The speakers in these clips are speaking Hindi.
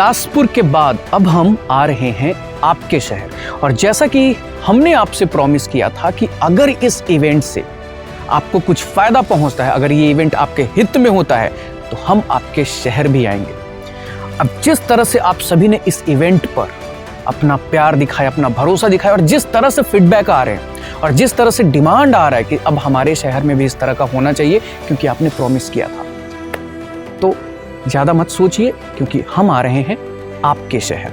बिलासपुर के बाद अब हम आ रहे हैं आपके शहर। और जैसा कि हमने आपसे प्रॉमिस किया था कि अगर इस इवेंट से आपको कुछ फायदा पहुंचता है, अगर ये इवेंट आपके हित में होता है, तो हम आपके शहर भी आएंगे। अब जिस तरह से आप सभी ने इस इवेंट पर अपना प्यार दिखाया, अपना भरोसा दिखाया, और जिस तरह से फीडबैक आ रहे हैं और जिस तरह से डिमांड आ रहा है कि अब हमारे शहर में भी इस तरह का होना चाहिए क्योंकि आपने प्रॉमिस किया था, तो ज़्यादा मत सोचिए क्योंकि हम आ रहे हैं आपके शहर।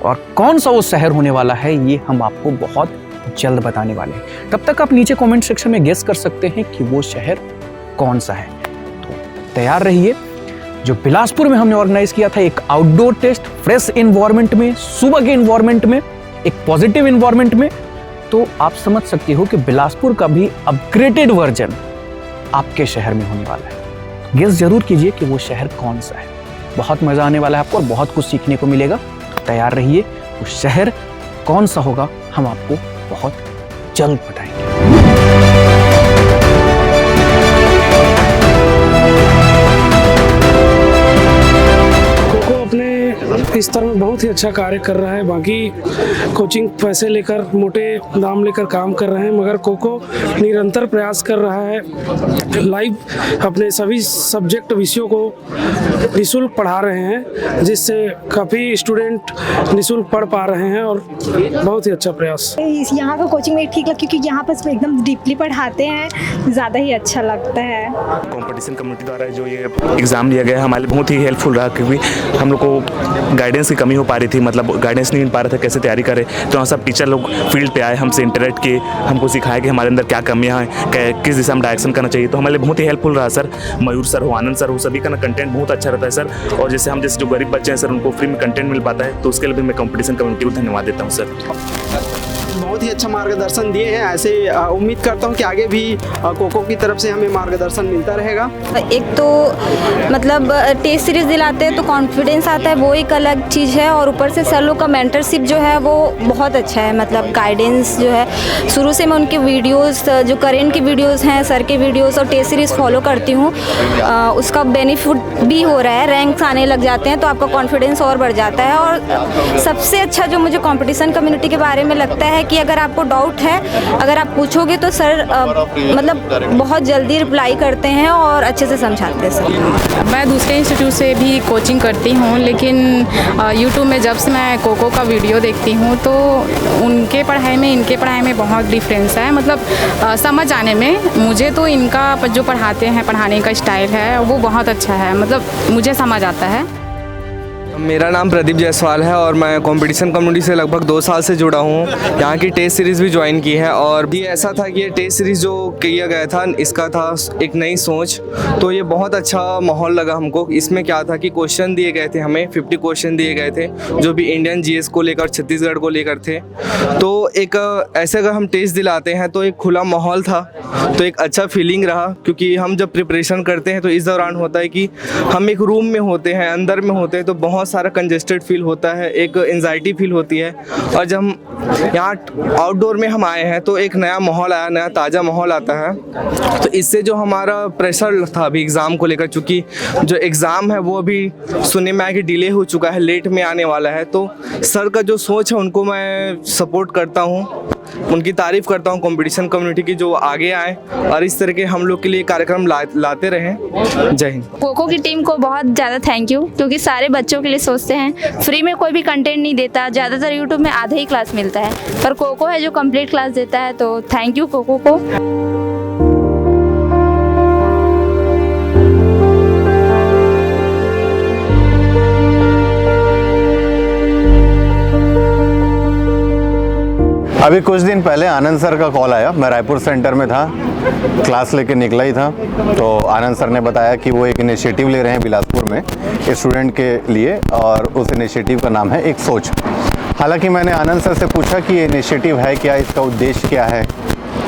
और कौन सा वो शहर होने वाला है ये हम आपको बहुत जल्द बताने वाले हैं। तब तक आप नीचे कमेंट सेक्शन में गेस कर सकते हैं कि वो शहर कौन सा है। तो तैयार रहिए। जो बिलासपुर में हमने ऑर्गेनाइज किया था एक आउटडोर टेस्ट, फ्रेश इन्वायरमेंट में, सुबह के इन्वायरमेंट में, एक पॉजिटिव इन्वायरमेंट में, तो आप समझ सकते हो कि बिलासपुर का भी अपग्रेडेड वर्जन आपके शहर में होने वाला है। गेस जरूर कीजिए कि वो शहर कौन सा है। बहुत मजा आने वाला है आपको और बहुत कुछ सीखने को मिलेगा। तो तैयार रहिए। वो शहर कौन सा होगा हम आपको बहुत जल्द बताएंगे। कोको अपने स्तर में बहुत ही अच्छा कार्य कर रहा है। बाकी कोचिंग पैसे लेकर, मोटे दाम लेकर काम कर रहे हैं, मगर कोको निरंतर प्रयास कर रहा है। लाइव अपने सभी सब्जेक्ट विषयों को निःशुल्क पढ़ा रहे हैं, जिससे काफ़ी स्टूडेंट निःशुल्क पढ़ पा रहे हैं और बहुत ही अच्छा प्रयास। यहाँ का कोचिंग में ठीक लगा क्योंकि यहाँ पर एकदम डीपली पढ़ाते हैं, ज़्यादा ही अच्छा लगता है। कंपटीशन कम्युनिटी द्वारा जो ये एग्ज़ाम लिया गया है हमारे लिए बहुत ही हेल्पफुल रहा, क्योंकि हम लोग को गाइडेंस की कमी हो पा रही थी, मतलब गाइडेंस नहीं मिल पा रहा था कैसे तैयारी करें। तो यहाँ सब टीचर लोग फील्ड पे आए, हमसे इंटरेक्ट किए, हमको सिखाया कि हमारे अंदर क्या कमियाँ हैं, किस दिशा में डायरेक्शन करना चाहिए। तो हमारे लिए बहुत ही हेल्पफुल रहा सर। मयूर सर हो, आनंद सर हो, सभी का ना कंटेंट बहुत अच्छा रहता है सर। और जैसे हम जैसे जो गरीब बच्चे हैं सर, उनको फ्री में कंटेंट मिल पाता है, तो उसके लिए भी मैं कंपटीशन कम्युनिटी को धन्यवाद देता हूँ सर। बहुत ही अच्छा मार्गदर्शन दिए हैं। ऐसे उम्मीद करता हूँ कि आगे भी कोको की तरफ से हमें मार्गदर्शन मिलता रहेगा। एक तो मतलब टेस्ट सीरीज दिलाते हैं तो कॉन्फिडेंस आता है, वो एक अलग चीज़ है। और ऊपर से सर लोग का मेंटरशिप जो है वो बहुत अच्छा है, मतलब गाइडेंस जो है शुरू से मैं उनके वीडियोस, जो करेंट की वीडियोस हैं, सर के वीडियोस और टेस्ट सीरीज़ फॉलो करती हूँ। उसका बेनिफिट भी हो रहा है, रैंक्स आने लग जाते हैं तो आपका कॉन्फिडेंस और बढ़ जाता है। और सबसे अच्छा जो मुझे कॉम्पिटिशन कम्युनिटी के बारे में लगता है कि अगर आपको डाउट है, अगर आप पूछोगे तो सर मतलब बहुत जल्दी रिप्लाई करते हैं और अच्छे से समझाते हैं सर। मैं दूसरे इंस्टीट्यूट से भी कोचिंग करती हूँ, लेकिन यूट्यूब में जब से मैं कोको का वीडियो देखती हूँ तो उनके पढ़ाई में इनके पढ़ाई में बहुत डिफरेंस है, मतलब समझ आने में। मुझे तो इनका जो पढ़ाते हैं, पढ़ाने का स्टाइल है वो बहुत अच्छा है, मतलब मुझे समझ आता है। मेरा नाम प्रदीप जायसवाल है और मैं कंपटीशन कम्युनिटी से लगभग 2 साल से जुड़ा हूँ। यहाँ की टेस्ट सीरीज़ भी ज्वाइन की है और भी ऐसा था कि ये टेस्ट सीरीज़ जो किया गया था इसका था एक नई सोच, तो ये बहुत अच्छा माहौल लगा हमको। इसमें क्या था कि क्वेश्चन दिए गए थे, हमें 50 क्वेश्चन दिए गए थे जो भी इंडियन जीएस को लेकर, छत्तीसगढ़ को लेकर थे। तो एक ऐसे अगर हम टेस्ट दिलाते हैं तो एक खुला माहौल था, तो एक अच्छा फीलिंग रहा। क्योंकि हम जब प्रिपरेशन करते हैं तो इस दौरान होता है कि हम एक रूम में होते हैं, अंदर में होते हैं, तो बहुत सारा कंजेस्टेड फील होता है, एक एंजाइटी फील होती है। और जब हम यहाँ आउटडोर में हम आए हैं तो एक नया माहौल आया, नया ताज़ा माहौल आता है। तो इससे जो हमारा प्रेशर था अभी एग्ज़ाम को लेकर, चूँकि जो एग्ज़ाम है वो अभी सुनने में आया कि डिले हो चुका है, लेट में आने वाला है, तो सर का जो सोच है उनको मैं सपोर्ट करता हूँ, उनकी तारीफ़ करता हूँ कंपटीशन कम्युनिटी की, जो आगे आए और इस तरह के हम लोग के लिए कार्यक्रम लाते रहें। जय हिंद। कोको की टीम को बहुत ज़्यादा थैंक यू, क्योंकि सारे बच्चों के लिए सोचते हैं। फ्री में कोई भी कंटेंट नहीं देता, ज़्यादातर यूट्यूब में आधा ही क्लास मिलता है, पर कोको है जो कंप्लीट क्लास देता है, तो थैंक यू कोको को। अभी कुछ दिन पहले आनंद सर का कॉल आया। मैं रायपुर सेंटर में था, क्लास लेके निकला ही था, तो आनंद सर ने बताया कि वो एक इनिशिएटिव ले रहे हैं बिलासपुर में स्टूडेंट के लिए, और उस इनिशिएटिव का नाम है एक सोच। हालांकि मैंने आनंद सर से पूछा कि ये इनिशिएटिव है क्या, इसका उद्देश्य क्या है,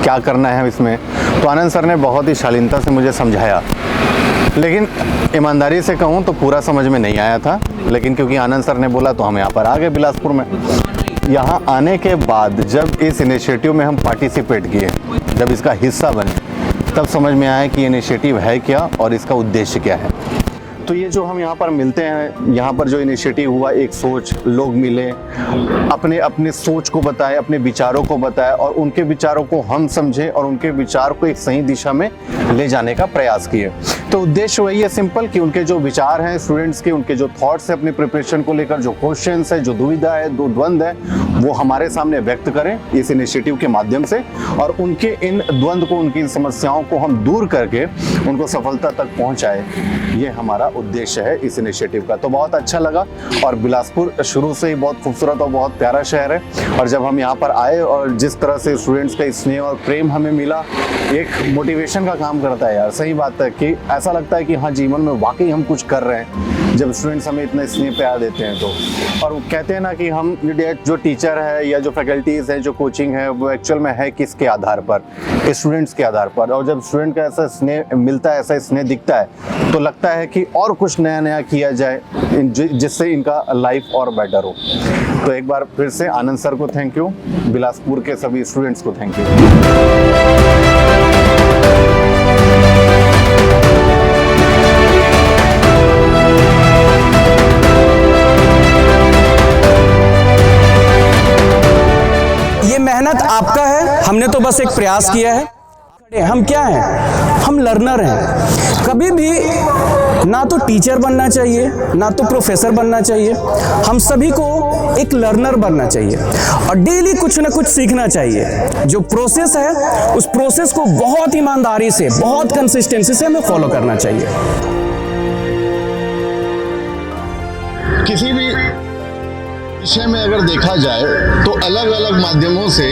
क्या करना है इसमें, तो आनंद सर ने बहुत ही शालीनता से मुझे समझाया। लेकिन ईमानदारी से कहूँ तो पूरा समझ में नहीं आया था, लेकिन क्योंकि आनंद सर ने बोला तो हम यहाँ पर आ गए बिलासपुर में। यहाँ आने के बाद जब इस इनिशिएटिव में हम पार्टिसिपेट किए, जब इसका हिस्सा बने, तब समझ में आया कि इनिशिएटिव है क्या और इसका उद्देश्य क्या है। तो ये जो हम यहाँ पर मिलते हैं, यहाँ पर जो इनिशिएटिव हुआ, एक सोच, लोग मिले, अपने अपने सोच को बताए, अपने विचारों को बताए और उनके विचारों को हम समझे और उनके विचार को एक सही दिशा में ले जाने का प्रयास किए। तो उद्देश्य वही है सिंपल कि उनके जो विचार हैं स्टूडेंट्स के, उनके जो थॉट्स हैं अपनी प्रिपरेशन को लेकर, जो क्वेश्चंस है, जो दुविधा है, जो द्वंद है, वो हमारे सामने व्यक्त करें इस इनिशिएटिव के माध्यम से और उनके इन द्वंद को, उनकी इन समस्याओं को हम दूर करके उनको सफलता तक पहुंचाए। ये हमारा उद्देश्य है इस इनिशिएटिव का। तो बहुत अच्छा लगा और बिलासपुर शुरू से ही बहुत खूबसूरत और बहुत प्यारा शहर है और जब हम यहाँ पर आए और जिस तरह से स्टूडेंट्स का स्नेह और प्रेम हमें मिला, एक मोटिवेशन का काम करता है यार। सही बात है कि ऐसा लगता है कि हाँ, जीवन में वाकई हम कुछ कर रहे हैं जब स्टूडेंट्स हमें इतना स्नेह प्यार देते हैं तो। और वो कहते हैं ना कि हम जो टीचर है या जो फैकल्टीज़ है, जो कोचिंग है, वो एक्चुअल में है किसके आधार पर? स्टूडेंट्स के आधार पर। और जब स्टूडेंट का ऐसा स्नेह मिलता है, ऐसा स्नेह दिखता है तो लगता है कि और कुछ नया नया किया जाए जिससे इनका लाइफ और बेटर हो। तो एक बार फिर से आनंद सर को थैंक यू, बिलासपुर के सभी स्टूडेंट्स को थैंक यू। ये मेहनत आपका है, हमने तो बस एक प्रयास किया है। हम क्या हैं? हम लर्नर हैं। कभी भी ना तो टीचर बनना चाहिए, ना तो प्रोफेसर बनना चाहिए। हम सभी को एक लर्नर बनना चाहिए और डेली कुछ ना कुछ सीखना चाहिए। जो प्रोसेस है उस प्रोसेस को बहुत ईमानदारी से, बहुत कंसिस्टेंसी से हमें फॉलो करना चाहिए। किसी भी विषय में अगर देखा जाए तो अलग अलग माध्यमों से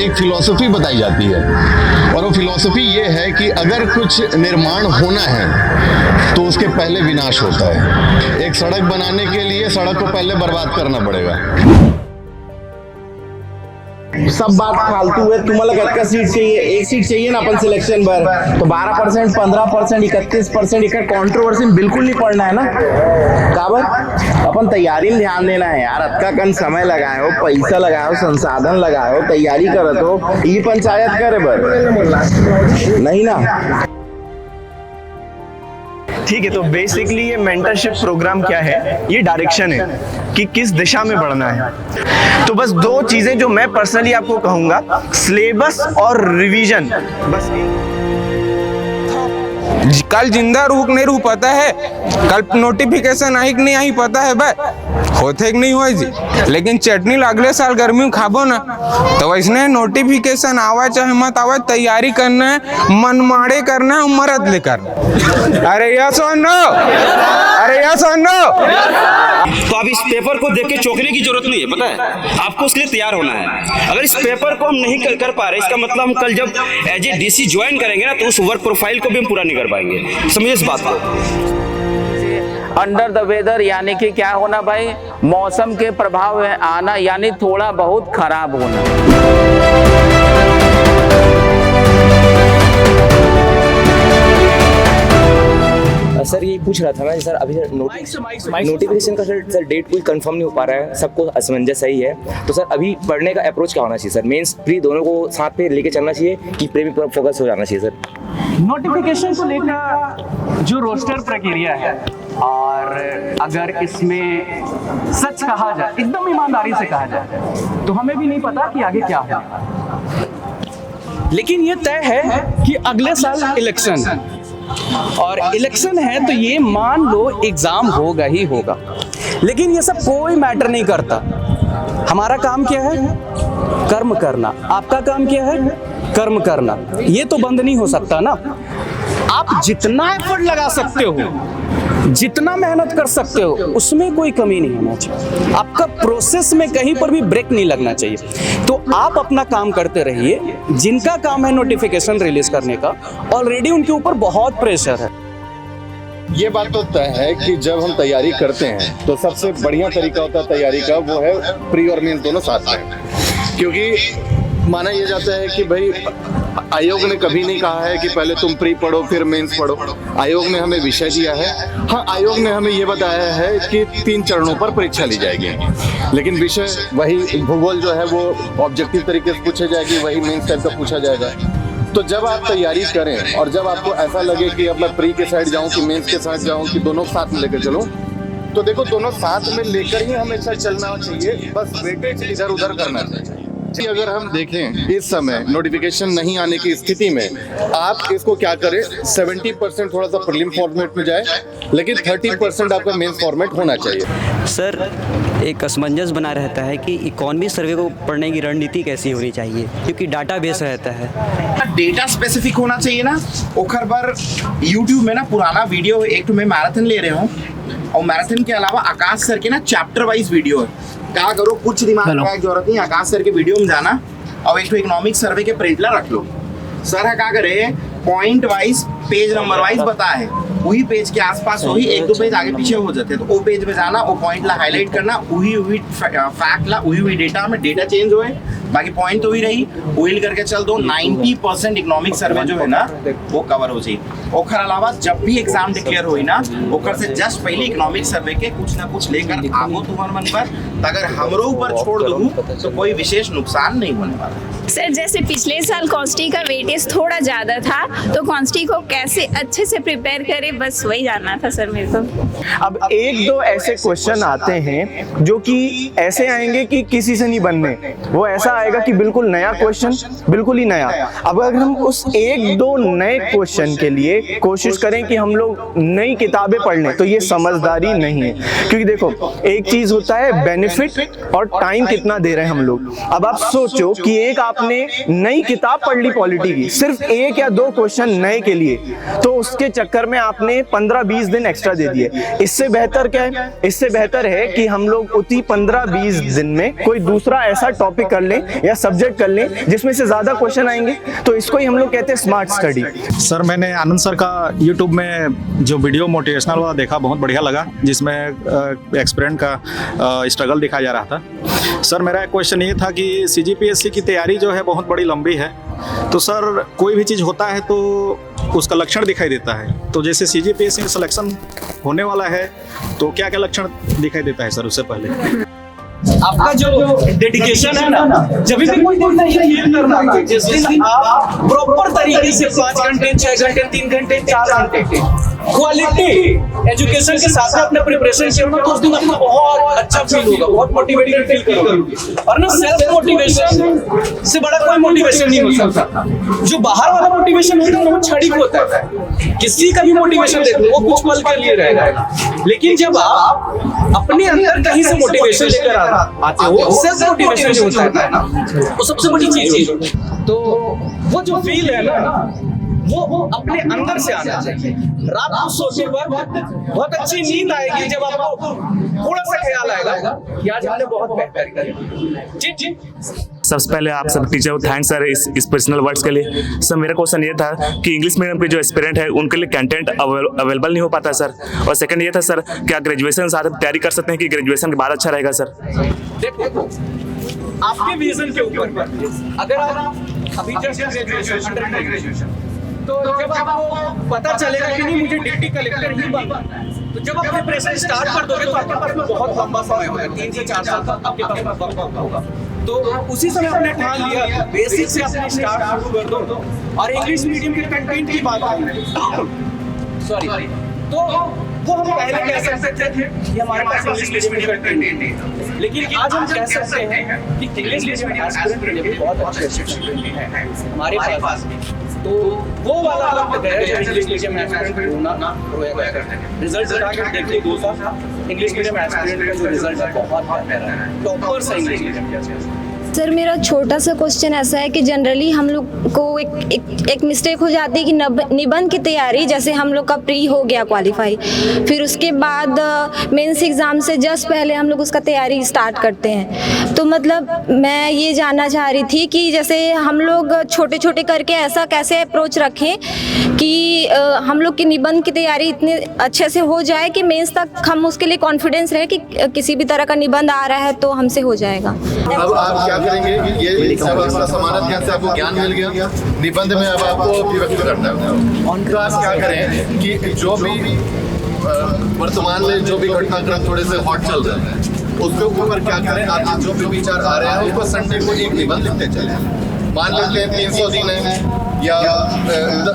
एक फिलॉसफी बताई जाती है और वो फिलॉसफी ये है कि अगर कुछ निर्माण होना है तो उसके पहले विनाश होता है। एक सड़क बनाने के लिए सड़क को पहले बर्बाद करना पड़ेगा। सब बात फालतू है। तुम्हाला कितना सीट चाहिए? एक सीट चाहिए ना अपन सिलेक्शन पर, तो 12%, 15%, 31%, एक कंट्रोवर्सी बिल्कुल नहीं पड़ना है ना। काबर अपन तैयारी में ध्यान देना है यार। अक्का कन समय लगाए हो, पैसा लगाए हो, संसाधन लगाए हो, तैयारी करत हो, ये पंचायत करे बर नहीं ना। ठीक है, तो बेसिकली ये मेंटरशिप प्रोग्राम क्या है? ये डायरेक्शन है कि किस दिशा में बढ़ना है। तो बस दो चीजें जो मैं पर्सनली आपको कहूंगा, सिलेबस और रिवीजन। बस कल जिंदा रूह नहीं रूह पता है, कल नोटिफिकेशन आई कि नहीं आई पता है भाई, होते कि नहीं हो जी। लेकिन चटनी अगले साल गर्मी में खाबो ना, तो वैसने नोटिफिकेशन आवा चाहे मत आवा, तैयारी करना है, मनमाड़े करना है, मरद लेकर। अरे यस और नो, अरे यस और नो। तो अब इस पेपर को देख के चौंकने की जरूरत नहीं है, पता है आपको उसके लिए तैयार होना है। अगर इस पेपर को हम नहीं कर पा रहे, इसका मतलब हम कल जब एज ए डीसी ज्वाइन करेंगे ना, तो उस वर्क प्रोफाइल को भी हम पूरा नहीं कर पाएंगे। समझिए इस बात को। अंडर द वेदर यानी कि क्या होना भाई? मौसम के प्रभाव में आना, यानी थोड़ा बहुत खराब होना। सर ये पूछ रहा था ना सर, अभी नोटिफिकेशन का सर डेट कोई कंफर्म नहीं हो पा रहा है, सबको असमंजस सही है। तो सर अभी पढ़ने का अप्रोच क्या होना चाहिए सर? मेंस प्री दोनों को साथ पे लेके चलना चाहिए कि प्री में फोकस हो जाना चाहिए सर? नोटिफिकेशन को लेकर जो रोस्टर प्रक्रिया है, और अगर इसमें सच कहा जाए, एकदम ईमानदारी से कहा जाए, तो हमें भी नहीं पता कि आगे क्या होगा। लेकिन ये तय है कि अगले साल इलेक्शन है, और इलेक्शन है तो ये मान लो एग्जाम होगा ही होगा। लेकिन ये सब कोई मैटर नहीं करता। हमारा काम क्या है? कर्म करना। आपका काम क्या है? कर्म करना। ये तो बंद नहीं हो सकता ना। आप जितना एफर्ट लगा सकते हो, जितना मेहनत कर सकते हो, उसमें कोई कमी नहीं होना चाहिए। आपका प्रोसेस में कहीं पर भी ब्रेक नहीं लगना चाहिए। तो आप अपना काम करते रहिए। जिनका काम है नोटिफिकेशन रिलीज करने का, ऑलरेडी उनके ऊपर बहुत प्रेशर है। ये बात तो तय है कि जब हम तैयारी करते हैं तो सबसे बढ़िया तरीका होता है तैयारी का, वो है प्री और मेंस दोनों साथ में। क्योंकि माना यह जाता है कि भाई आयोग ने कभी नहीं कहा है कि पहले तुम प्री पढ़ो फिर मेंस पढ़ो। आयोग ने हमें विषय दिया है। हाँ, आयोग ने हमें ये बताया है कि 3 चरणों पर परीक्षा ली जाएगी, लेकिन विषय वही भूगोल जो है वो ऑब्जेक्टिव तरीके से पूछा जाएगी, वही मेंस टाइप का पूछा जाएगा। तो जब आप तैयारी करें और जब आपको ऐसा लगे कि अब मैं प्री के साइड जाऊं कि मेंस के साथ जाऊं कि दोनों साथ में लेकर चलूं, तो देखो दोनों साथ में लेकर ही हमेशा चलना चाहिए, बस वेटेज इधर उधर करना चाहिए। अगर हम देखें इस समय नोटिफिकेशन नहीं आने की स्थिति में आप इसको क्या करें, 70% थोड़ा सा प्रीलिम फॉर्मेट में जाए, लेकिन 30% आपका मेंस फॉर्मेट होना चाहिए। सर एक असमंजस बना रहता है कि इकोनॉमी सर्वे को पढ़ने की रणनीति कैसी होनी चाहिए, क्योंकि डाटा बेस रहता है। डेटा स्पेसिफिक होना चाहिए ना। ओखर बार यूट्यूब में ना पुराना वीडियो, एक तो मैं मैराथन ले रहा हूँ और मैराथन के अलावा आकाश सर के ना चैप्टर वाइज वीडियो है। क्या करो, कुछ दिमाग लगाने की जरूरत नहीं, आकाश सर के वीडियो में जाना और एक तो इकोनॉमिक सर्वे के प्रिंटला रख लो। सर है क्या करे, point wise page number wise बता है, वही पेज के आसपास वही एक दो पेज आगे पीछे हो जाते हैं, तो वो पेज में जाना, वो पॉइंट ला हाईलाइट करना, वही फैक्ट ला वही डेटा में डेटा चेंज हुए, बाकी पॉइंट तो वही रही, वही करके चल दो। 90% इकोनॉमिक सर्वे जो है ना वो कवर हो जाए। ओखर अलावा जब भी एग्जाम डिक्लेयर हुई ना, ओखर से जस्ट पहले इकोनॉमिक सर्वे के कुछ ना कुछ लेकर आगो तुम्हारे मन पर, अगर हमरो ऊपर छोड़ दूँ तो कोई विशेष नुकसान नहीं होने वाला। सर जैसे पिछले साल कॉन्स्टी का वेटेज थोड़ा ज़्यादा था, तो कॉन्स्टी को कैसे अच्छे से प्रिपेयर करें, बस वही जानना था सर मेरे को। अब एक दो ऐसे क्वेश्चन आते हैं जो कि ऐसे आएंगे कि किसी से नहीं बनने, वो ऐसा आएगा कि बिल्कुल नया क्वेश्चन, बिल्कुल ही नया। अब अगर हम उस एक दो नए क्वेश्चन के लिए कोशिश करें कि हम लोग नई किताबें पढ़ लें, तो ये समझदारी नहीं है। क्योंकि देखो एक चीज होता है बेनिफिट और टाइम कितना दे रहे हैं हम लोग। अब आप सोचो कि एक आपने नई किताब पढ़ ली पॉलिटी की, सिर्फ एक या दो क्वेश्चन नए के लिए, तो उसके चक्कर में आपने 15-20 दिन एक्स्ट्रा दे दिए। इससे बेहतर क्या है, इससे बेहतर है कि हम लोग उसी 15-20 दिन में कोई दूसरा ऐसा टॉपिक कर लें या सब्जेक्ट कर लें जिसमें से ज्यादा क्वेश्चन आएंगे, तो इसको ही हम लोग कहते हैं स्मार्ट स्टडी। सर मैंने आनंद सर का यूट्यूब में जो वीडियो मोटिवेशनल वाला देखा, बहुत बढ़िया लगा, जिसमें एक्सपीरियंस का स्ट्रगल दिखाया जा रहा था। सर मेरा एक क्वेश्चन ये था कि CGPSC की तैयारी जो है बहुत बड़ी लंबी है, तो सर कोई भी चीज़ होता है तो उसका लक्षण दिखाई देता है, तो जैसे CGPSC में सिलेक्शन होने वाला है तो क्या क्या लक्षण दिखाई देता है सर उससे पहले? आपका जो डेडिकेशन है ना, जब भी कोई फील करना है, जिस दिन आप प्रॉपर तरीके से 5 घंटे 6 घंटे 3 घंटे 4 घंटे क्वालिटी एजुकेशन के साथ अपने प्रिपरेशन किया ना, तो उस दिन आपको बहुत अच्छा फील होगा, बहुत मोटिवेटेड फील करोगे। और ना सेल्फ मोटिवेशन से बड़ा कोई मोटिवेशन नहीं हो सकता। जो बाहर वाला मोटिवेशन होता है वो क्षणिक होता है, किसी का भी मोटिवेशन देख लो वो कुछ पल के लिए रहेगा, लेकिन जब आप अपने अंदर कहीं से मोटिवेशन लेकर आते हो, सेल्फ मोटिवेशन जो होता है ना, वो सबसे बड़ी चीज है। तो वो जो फील है ना, वो अपने अंदर से आना चाहिए। रात को सोते वक्त बहुत अच्छी नींद आएगी जब आपको थोड़ा सा ख्याल आएगा कि आज हमने बहुत बेहतर किया। जी जी। सबसे पहले आप सब टीचर को थैंक्स सर इस पर्सनल वर्ड्स के लिए। सर मेरा क्वेश्चन ये था कि इंग्लिश मीडियम के जो एस्पिरेंट है उनके लिए कंटेंट अवेलेबल नहीं हो पाता सर, और सेकंड ये था सर क्या ग्रेजुएशन साथ तैयारी कर सकते हैं कि ग्रेजुएशन के बाद अच्छा रहेगा सर? देखो आपके विजन के ऊपर, अगर आप अभी जस्ट ग्रेजुएशन, तो जब आपको पता चलेगा कि नहीं मुझे डिप्टी कलेक्टर ही बनना है, तो जब आप प्रिपरेशन स्टार्ट कर दोगे तो आपके पास में बहुत लंबा समय होगा, 3 से 4 साल तक आपके पास वक्त होगा। तो उसी समय आपने ठान लिया बेसिक से अपने स्टार्ट शुरू कर दो। और इंग्लिश मीडियम के कंटेंट की बात सॉरी, तो वो हम पहले कह सकते थे कि हमारे पास इंग्लिश मीडियम कंटेंट है, लेकिन आज हम कह सकते हैं कि इंग्लिश मीडियम एस्पिरेंट के लिए बहुत अच्छे स्टूडेंट हैं हमारे पास। तो वो वाला वक्त है जो इंग्लिश मीडियम एस्पिरेंट होना रोया गया करते हैं। रिजल्ट टारगेट देखिए 2 साल इंग्लिश मीडियम एस्पिरेंट का जो रिजल्ट है बहुत बेहतर है, टॉपर्स इंग्लिश मीडियम। सर मेरा छोटा सा क्वेश्चन ऐसा है कि जनरली हम लोग को एक मिस्टेक हो जाती है कि निबंध की तैयारी, जैसे हम लोग का प्री हो गया क्वालिफाई, फिर उसके बाद मेंस एग्ज़ाम से जस्ट पहले हम लोग उसका तैयारी स्टार्ट करते हैं। तो मतलब मैं ये जानना चाह रही थी कि जैसे हम लोग छोटे छोटे करके ऐसा कैसे अप्रोच रखें कि हम लोग की निबंध की तैयारी इतने अच्छे से हो जाए कि मेंस तक हम उसके लिए कॉन्फिडेंस रहे कि किसी भी तरह का निबंध आ रहा है तो हमसे हो जाएगा। अब आप क्या करेंगे, ये सब आपका समानत ज्ञान से आपको ज्ञान मिल गया, निबंध में अब आपको अभिव्यक्त करना है। तो आप क्या करें कि जो भी वर्तमान में जो भी घटनाक्रम थोड़े से हॉट चल रहे हैं उसके ऊपर क्या करें, आप जो भी विचार आ रहे हैं उसको संडे को एक निबंध लिखते चले। मान लेते हैं 300 दिन है, या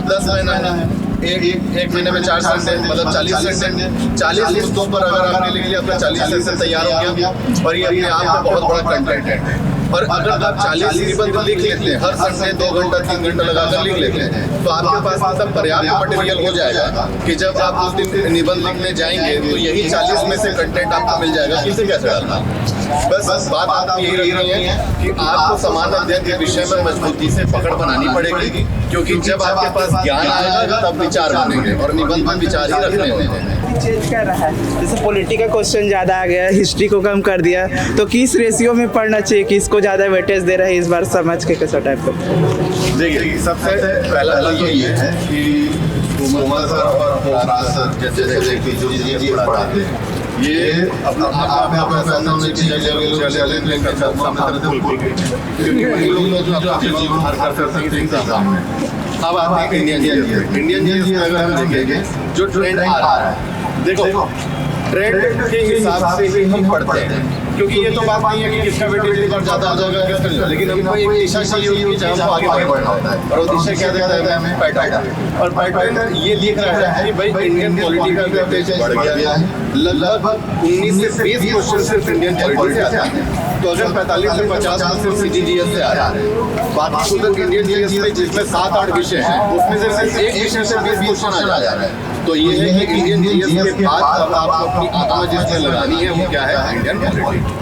10 महीना है, एक महीने में 4 संडे, मतलब 40 संडे, 40 मुद्दों पर अगर आपने लिख लिया तो 40 सेशन तैयार हो गया और ये अपने आप में बहुत बड़ा कंटेंट है। और अगर आप 40 निबंध लिख लेते हैं, हर संडे 2 घंटा 3 घंटा लगाकर लिख लेते हैं, तो आपके पास मतलब पर्याप्त मटेरियल हो जाएगा कि जब आप उस दिन निबंध लिखने जाएंगे तो यही 40 में से कंटेंट आपको मिल जाएगा। किसे कैसे डालना, बस बात आप यही रख रही है कि आपको समान अध्ययन के विषय में मजबूती से पकड़ बनानी पड़ेगी, क्योंकि जब आपके पास ज्ञान आएगा तब विचार बनेंगे और निबंध में विचार ही रखने होंगे। चेंज कर रहा है, जैसे पॉलिटी का क्वेश्चन ज़्यादा आ गया, हिस्ट्री को कम कर दिया, तो किस रेशियो में पढ़ना चाहिए, किसको ज़्यादा वेटेज दे रहा है इस बार समझ के कैसा टाइप का? देखिए, सबसे पहला तो यही है कि उमर सर और सर जैसे जो चीज़ें पढ़ाते हैं ये अपना आप में अपना सामने की चैलेंज कर सकते हैं, क्योंकि वही लोग जो अपने जीवन हर कर सकते हैं एग्जाम में। अब आते हैं इंडियन जीएस में अगर हम देखेंगे जो ट्रेंड आ रहा है, देखो ट्रेंड के हिसाब से ही हम पढ़ते हैं, क्योंकि ये तो बात नहीं है कि किसका वेटेज एक बार ज़्यादा हो जाएगा किसका नहीं, लेकिन हमको एक दिशा चाहिए होती है जहाँ आगे बढ़ना होता है, और वो दिशा क्या देता है हमें पैटर्न, और पैटर्न ये दिख रहा है कि भाई इंडियन पॉलिटी का वेटेज बढ़ गया है, लगभग 19 से 20 क्वेश्चन सिर्फ इंडियन पॉलिटी से आते हैं। तो अगर 45 से 50% CGGS से आ रहा है, बाकी पूरे इंडियन जीएस में जिसमें 7-8 विषय हैं उसमें से सिर्फ एक विषय से 20 क्वेश्चन आ जा रहा है। तो ये है कि इंडियन जीएस के बाद अब आपको अपनी आत्मा जिसमें लगानी है वो क्या है, इंडियन पॉलिटी।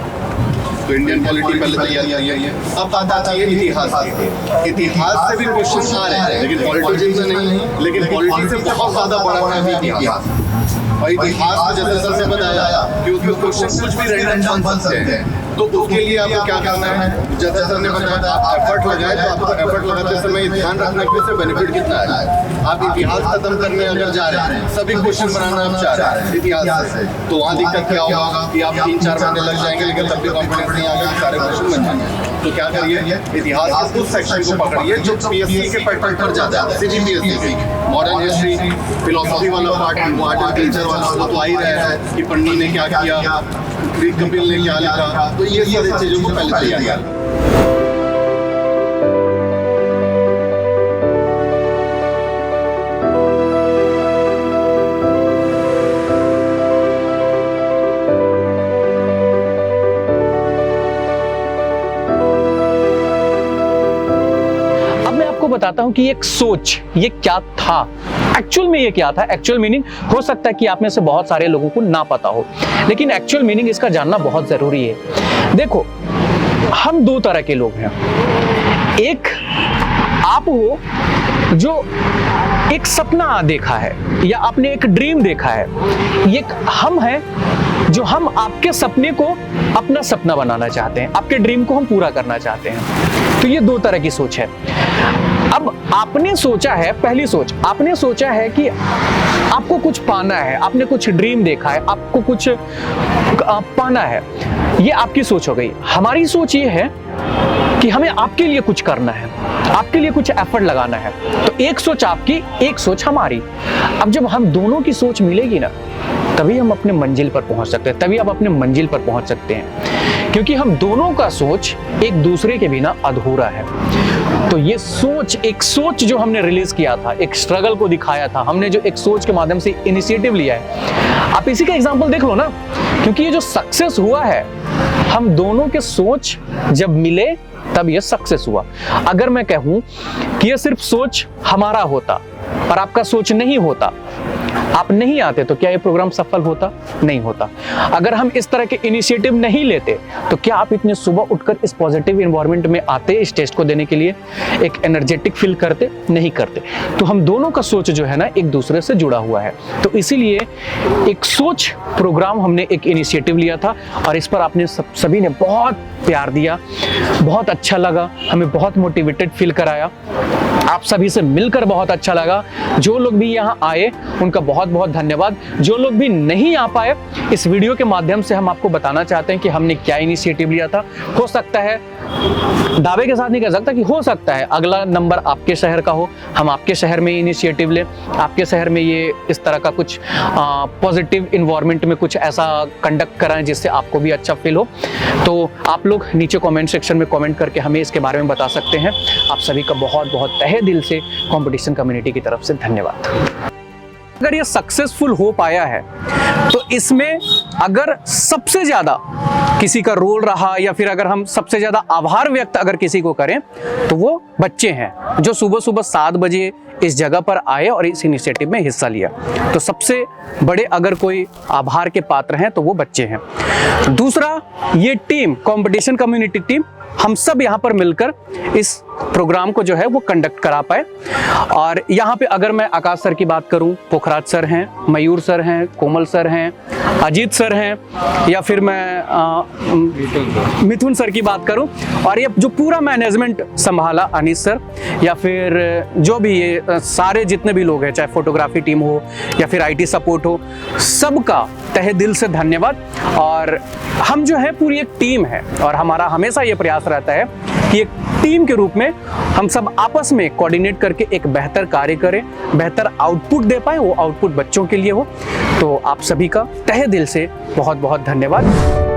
तो इंडियन पॉलिटी पहले तैयारी है। अब बात आती है इतिहास की। इतिहास से भी क्वेश्चन आ रहे हैं, लेकिन पॉलिटिक्स से नहीं, लेकिन पॉलिटी से बहुत ज्यादा बड़ा है इतिहास। और इतिहास में जैसे सर ने बताया क्योंकि क्वेश्चन कुछ भी रैंडम बन सकते हैं, तो उसके लिए आपको क्या करना है, जैसे सर ने बताया आप एफर्ट लगाए, तो आपको एफर्ट लगाते समय ध्यान रखना कि इससे बेनिफिट कितना है। आप इतिहास खत्म करने अगर जा रहे हैं, सभी क्वेश्चन बनाना आप चाह रहे हैं इतिहास से, तो वहाँ दिक्कत क्या होगा कि आप 3-4 महीने लग जाएंगे, लेकिन तब भी कॉन्फिडेंस नहीं आएगा कि सारे क्वेश्चन बन जाएंगे। तो क्या करिए, इतिहास के उस सेक्शन को पकड़िए जो PSC के पैटर्न पर जाता है, CGPSC मॉडर्न हिस्ट्री, फिलोसफी वाला पार्ट, आर्ट एंड कल्चर वाला, वो तो आ ही रहा है कि पंडित ने क्या किया, कपिल ने क्या लिखा, तो ये सारी चीजों को पहले तैयार किया। बताता हूं कि एक सोच ये क्या था, एक्चुअल में ये क्या था। एक्चुअल मीनिंग हो सकता है कि आप में से बहुत सारे लोगों को ना पता हो, लेकिन एक्चुअल मीनिंग इसका जानना बहुत जरूरी है। देखो, हम 2 तरह के लोग हैं। एक आप हो जो एक सपना देखा है या आपने एक ड्रीम देखा है, ये हम हैं जो हम आपके सपने को अपना सपना बनाना चाहते हैं, आपके ड्रीम को हम पूरा करना चाहते हैं। तो ये 2 तरह की सोच है। अब आपने सोचा है, पहली सोच आपने सोचा है कि आपको कुछ पाना है, आपने कुछ ड्रीम देखा है, आपको कुछ पाना है, ये आपकी सोच हो गई। हमारी सोच ये है कि हमें आपके लिए कुछ करना है, आपके लिए कुछ एफर्ट लगाना है। तो एक सोच आपकी, एक सोच हमारी। अब जब हम दोनों की सोच मिलेगी ना, तभी हम अपने मंजिल पर पहुंच सकते हैं, तभी आप अपने मंजिल पर पहुंच सकते हैं, क्योंकि हम दोनों का सोच एक दूसरे के बिना अधूरा है। तो ये सोच, एक सोच जो हमने रिलीज किया था, एक स्ट्रगल को दिखाया था हमने, जो एक सोच के माध्यम से इनिशिएटिव लिया है, आप इसी का एग्जांपल देख लो ना, क्योंकि ये जो सक्सेस हुआ है, हम दोनों के सोच जब मिले तब ये सक्सेस हुआ। अगर मैं कहूं कि ये सिर्फ सोच हमारा होता और आपका सोच नहीं होता, आप नहीं आते, तो क्या ये प्रोग्राम सफल होता? नहीं होता। अगर हम इस तरह के इनिशिएटिव नहीं लेते, तो क्या आप इतने सुबह उठकर इस पॉजिटिव एनवायरनमेंट में आते, इस टेस्ट को देने के लिए, एक एनर्जेटिक फील करते? नहीं करते। तो हम दोनों का सोच जो है ना, एक दूसरे से जुड़ा हुआ है। तो इसीलिए एक सोच प्रोग्राम हमने एक इनिशिएटिव लिया था, और इस पर आपने सभी ने बहुत प्यार दिया, बहुत अच्छा लगा, हमें बहुत मोटिवेटेड फील कराया। आप सभी से मिलकर बहुत अच्छा लगा। जो लोग भी यहाँ आए उनका बहुत बहुत धन्यवाद। जो लोग भी नहीं आ पाए पाए, इस वीडियो के माध्यम से हम आपको बताना चाहते हैं कि हमने क्या इनिशिएटिव लिया था। हो सकता है, दावे के साथ नहीं कह सकता कि हो सकता है अगला नंबर आपके शहर का हो, हम आपके शहर में इनिशिएटिव लें, आपके शहर में ये इस तरह का कुछ पॉजिटिव इन्वायरमेंट में कुछ ऐसा कंडक्ट कराएं जिससे आपको भी अच्छा फील हो। तो आप लोग नीचे कमेंट सेक्शन में कमेंट करके हमें इसके बारे में बता सकते हैं। आप सभी का बहुत बहुत तहे दिल से कंपटीशन कम्युनिटी की तरफ से धन्यवाद। अगर ये सक्सेसफुल हो पाया है तो इसमें अगर सबसे ज्यादा किसी का रोल रहा या फिर अगर हम सबसे ज्यादा आभार व्यक्त अगर किसी को करें तो वो बच्चे हैं जो सुबह सुबह 7 बजे इस जगह पर आए और इस इनिशिएटिव में हिस्सा लिया। तो सबसे बड़े अगर कोई आभार के पात्र हैं तो वो बच्चे हैं। दूसरा, ये टीम, कंपटीशन कम्युनिटी टीम, हम सब यहाँ पर मिलकर इस प्रोग्राम को जो है वो कंडक्ट करा पाए। और यहाँ पे अगर मैं आकाश सर की बात करूँ, पोखराज सर हैं, मयूर सर हैं, कोमल सर हैं, अजीत सर हैं, या फिर मैं मिथुन सर की बात करूँ, और ये जो पूरा मैनेजमेंट संभाला अनीस सर, या फिर जो भी ये सारे जितने भी लोग हैं, चाहे फोटोग्राफी टीम हो या फिर IT सपोर्ट हो, सबका तहे दिल से धन्यवाद। और हम जो है पूरी एक टीम है और हमारा हमेशा ये प्रयास रहता है कि एक टीम के रूप में हम सब आपस में कोऑर्डिनेट करके एक बेहतर कार्य करें, बेहतर आउटपुट दे पाए, वो आउटपुट बच्चों के लिए हो। तो आप सभी का तहे दिल से बहुत बहुत धन्यवाद।